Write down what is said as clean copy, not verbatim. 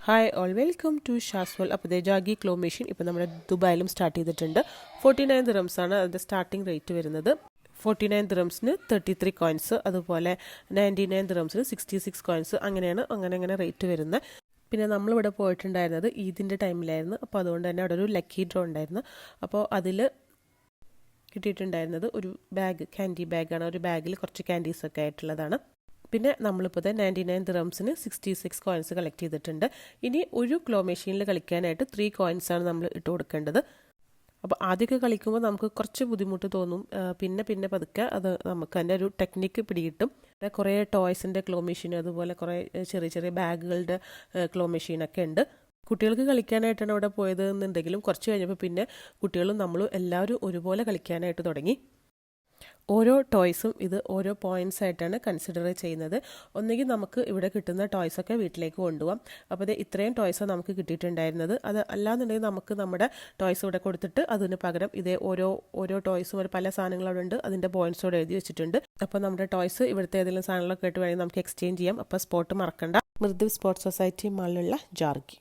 Hi all welcome to ഷാസ്വൽ. അപ്പോൾ ദേ ജാഗി ക്ലോ മെഷീൻ ഇപ്പോൾ നമ്മുടെ ദുബായിലും സ്റ്റാർട്ട് ചെയ്തിട്ടുണ്ട്. 49 ദിറംസ് ആണ് അതിൻ്റെ സ്റ്റാർട്ടിംഗ് റേറ്റ് വരുന്നത്. 49 ദിറംസിന് 33 കോയിൻസ്, അതുപോലെ 99 ദിറംസിന് 66 കോയിൻസ്, അങ്ങനെ റേറ്റ് വരുന്നത്. പിന്നെ നമ്മളിവിടെ പോയിട്ടുണ്ടായിരുന്നത് ഈദിൻ്റെ ടൈമിലായിരുന്നു. അപ്പോൾ അതുകൊണ്ട് തന്നെ അവിടെ ഒരു ലക്കി ഡ്രോ ഉണ്ടായിരുന്നു. അപ്പോൾ അതിൽ കിട്ടിയിട്ടുണ്ടായിരുന്നത് ഒരു ബാഗ്, ക്യാൻഡി ബാഗാണ്. ഒരു ബാഗിൽ കുറച്ച് ക്യാൻഡീസൊക്കെ ആയിട്ടുള്ളതാണ്. പിന്നെ നമ്മളിപ്പോൾ 99 ദിറംസിന് 66 കോയിൻസ് കളക്ട് ചെയ്തിട്ടുണ്ട്. ഇനി ഒരു ക്ലോ മെഷീനിൽ കളിക്കാനായിട്ട് 3 കോയിൻസാണ് നമ്മൾ ഇട്ട് കൊടുക്കേണ്ടത്. അപ്പോൾ ആദ്യമൊക്കെ കളിക്കുമ്പോൾ നമുക്ക് കുറച്ച് ബുദ്ധിമുട്ട് തോന്നും. പിന്നെ പതുക്കെ അത് നമുക്ക് അതിൻ്റെ ഒരു ടെക്നിക്ക് പിടികിട്ടും. കുറേ ടോയ്സിൻ്റെ ക്ലോ മെഷീൻ, അതുപോലെ കുറേ ചെറിയ ബാഗുകളുടെ ക്ലോ മെഷീനൊക്കെ ഉണ്ട്. കുട്ടികൾക്ക് കളിക്കാനായിട്ടാണ് അവിടെ പോയത് എന്നുണ്ടെങ്കിലും കുറച്ച് കഴിഞ്ഞപ്പോൾ പിന്നെ കുട്ടികളും നമ്മളും എല്ലാവരും ഒരുപോലെ കളിക്കാനായിട്ട് തുടങ്ങി. ഓരോ ടോയ്സും ഇത് ഓരോ പോയിൻറ്റ്സ് ആയിട്ടാണ് കൺസിഡർ ചെയ്യുന്നത്. ഒന്നുകിൽ നമുക്ക് ഇവിടെ കിട്ടുന്ന ടോയ്സൊക്കെ വീട്ടിലേക്ക് കൊണ്ടുപോകാം. അപ്പോൾ ഇത്രയും ടോയ്സാണ് നമുക്ക് കിട്ടിയിട്ടുണ്ടായിരുന്നത്. അത് അല്ലാന്നുണ്ടെങ്കിൽ നമുക്ക് നമ്മുടെ ടോയ്സ് ഇവിടെ കൊടുത്തിട്ട് അതിന് പകരം ഇതേ ഓരോ ടോയ്സും ഒരു പല സാധനങ്ങൾ അവിടെ ഉണ്ട്, അതിൻ്റെ പോയിൻറ്റ്സോടെ എഴുതി വെച്ചിട്ടുണ്ട്. അപ്പോൾ നമ്മുടെ ടോയ്സ് ഇവിടുത്തെ ഏതെങ്കിലും സാധനങ്ങളൊക്കെ ആയിട്ട് വേണമെങ്കിൽ നമുക്ക് എക്സ്ചേഞ്ച് ചെയ്യാം. അപ്പോൾ സ്പോട്ട് മറക്കണ്ട. മൃദു സ്പോർട്സ് സൊസൈറ്റി മാളിലുള്ള ജാർഗി.